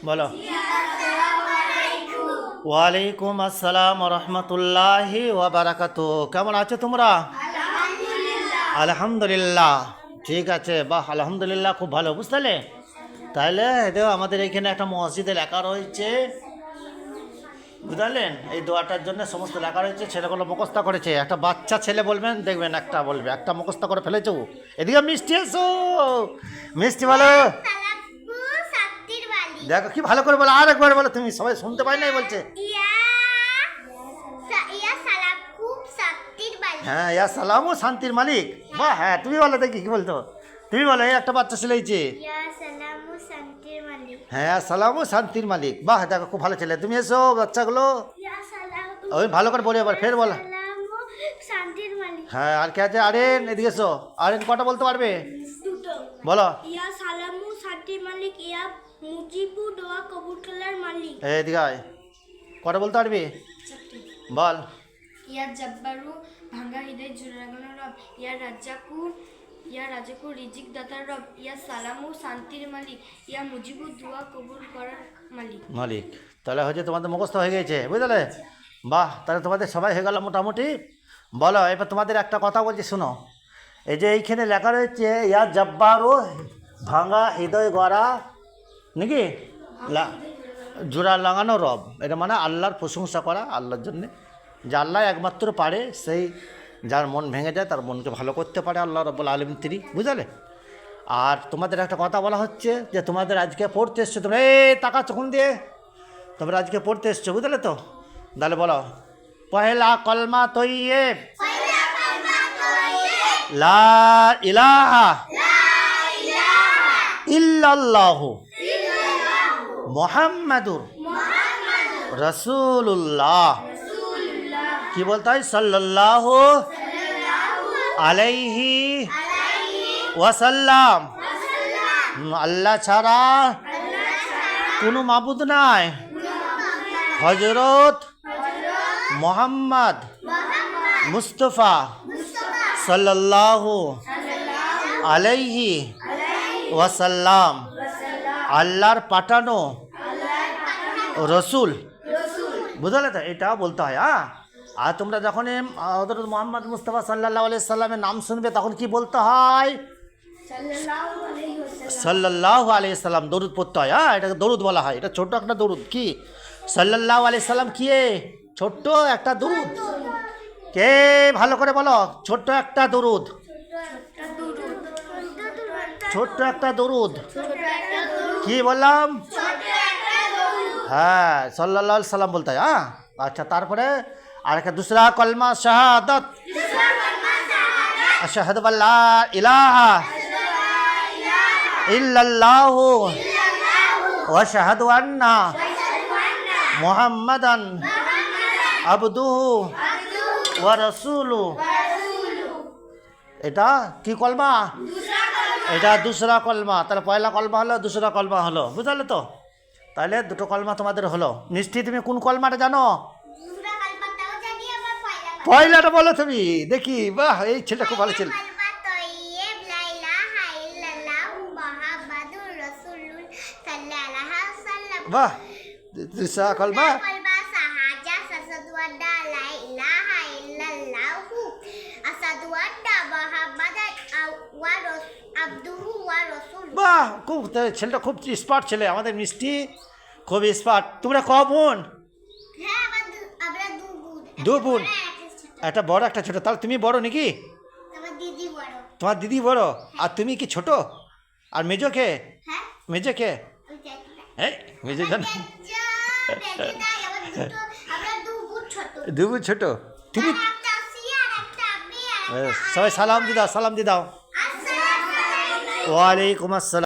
বলো। ওয়ালাইকুম আসসালাম রহমতুল্লাহি ওয়া বারাকাতুহু। কেমন আছো তোমরা? আলহামদুলিল্লাহ। ঠিক আছে, বাহ, আলহামদুলিল্লাহ, খুব ভালো। বুঝতে তাহলে দেখো আমাদের এইখানে একটা মসজিদে লেখা রয়েছে, বুঝলেন? এই দোয়াটার জন্য সমস্ত লেখা রয়েছে, ছেলেগুলো মুখস্থ করেছে। একটা বাচ্চা ছেলে বলবেন, দেখবেন একটা বলবে, একটা মুখস্থ করে ফেলেছো। এদিকে মিষ্টি এসো, মিষ্টি বলো। দেখো কি ভালো করে বলো, আর একবার বলো, তুমি সবাই শুনতে পাই নাই বলছে। হ্যাঁ, ইয়া সালামু শান্তির মালিক। বাহ, হ্যাঁ, তুমি বলো দেখি কি বলতো। তুমি বলো, এই একটা বাচ্চা ছেলে হয়েছে। হ্যাঁ, সালামু শান্তির মালিক। বাহ, দেখো খুব ভালো ছেলে। তুমি এসো বাচ্চাগুলো, ওই ভালো করে বলে এবার ফের বলো। হ্যাঁ, আর কে আছে? আরেন, এদিকে এসো। আরেন কটা বলতে পারবে? বলো। ইয়া সালামু শান্তির মালিক, ইয়া মুজিবু দোয়া কবুল করার মালিক। এদিকে আয়, কটা বলতে পারবি? বল। ইয়া জব্বারু ভাঙ্গা হৃদয় জুড়ে লাগানো রব, ইয়া রাজাকুর রিজিক দাতার রব, ইয়া সালামু শান্তির মালিক, ইয়া মুজিবু দোয়া কবুল করার মালিক। তাহলে হচ্ছে তোমাদের মুখস্থ হয়ে গেছে, বুঝলে? বাহ, তাহলে তোমাদের সবাই হয়ে গেল মোটামুটি। বলো, এবার তোমাদের একটা কথা বলছি, শোনো। এই যে এইখানে লেখা রয়েছে ইয়া জব্বারু ভাঙা হৃদয় গড়া নাকি জোড়া লাগানো রব, এটা মানে আল্লাহর প্রশংসা করা, আল্লাহর জন্যে, যে আল্লাহ একমাত্র পারে, সেই যার মন ভেঙে যায় তার মনকে ভালো করতে পারে আল্লাহ রব্বুল আলামিন তিনি, বুঝলে? আর তোমাদের একটা কথা বলা হচ্ছে যে তোমাদের আজকে পড়তে এসছো, তোমরা টাকা চোখুন দিয়ে তোমরা আজকে পড়তে এসছো, বুঝলে তো? তাহলে বলো, পহেলা কলমা তৈয়ব লা ইলাহা ইল্লাল্লাহু মুহাম্মাদুর রাসূলুল্লাহ। কি বলতে হয়? সাল্লাল্লাহু আলাইহি ওয়াসাল্লাম। আল্লাহ ছাড়া কোনো মাবুদ নাই, হযরত মুহাম্মদ মুস্তাফা সাল্লাল্লাহু আলাইহি ওয়াসাল্লাম আল্লাহর পাঠানো রসুল, বুঝলে তো? এটা বলতে হয়। হ্যাঁ, আর তোমরা যখন হযরত মুহাম্মদ মুস্তাফা সাল্লাল্লাহু আলাইহি সাল্লামের নাম শুনবে তখন কি বলতে হয়? সাল্লাল্লাহু আলাইহি সাল্লাম, দরুদ পড়তে হয়। হ্যাঁ, এটাকে দরুদ বলা হয়। এটা ছোট্ট একটা দরুদ। কি সাল্লাল্লাহু আলাইহি সাল্লাম কি ছোট্ট একটা দরুদ? কে ভালো করে বলো, ছোট্ট একটা দরুদ, ছোট্ট একটা দরুদ। কি বললাম? হ্যাঁ, সাল্লাল্লাহু আলাইহি সাল্লাম বলতে হয়। হ্যাঁ, আচ্ছা, তারপরে আর একটা দুসরা কলমা শাহাদাত, আশহাদু আল্লা ইলাহা ইল্লাল্লাহু ওয়া আশহাদু আন্না মুহাম্মাদান আবদুহু ওয়া রাসূলুহু। এটা কি কলমা? এটা দুসরা কলমা। তাহলে পয়লা কলমা হলো, দুসরা কলমা হলো, বুঝলে তো? তাহলে দুটো কলমা তোমাদের হলো। মিষ্টি, তুমি কোন কলমাটা জানো? পয়লাটা বলো তুমি দেখি। বাহ, এই ছেলেটা খুব ভালো ছেলে। বাহ, দুসরা কলমা বাহ, খুব, ছেলেটা খুব স্মার্ট ছেলে আমাদের মিষ্টি, খুব স্মার্ট। তোমরা ক বোন? দু বোন, একটা বড় একটা ছোট। তাহলে তুমি বড় নাকি? তোমার দিদি বড়, আর তুমি কি ছোট? আর মেজো কে? মেজো কে? এই মেজো জানো? দু বোন ছোট। তুমি সবাই সালাম দি দাও, সালাম দি দাও। ওয়ালাইকুম আসসালাম।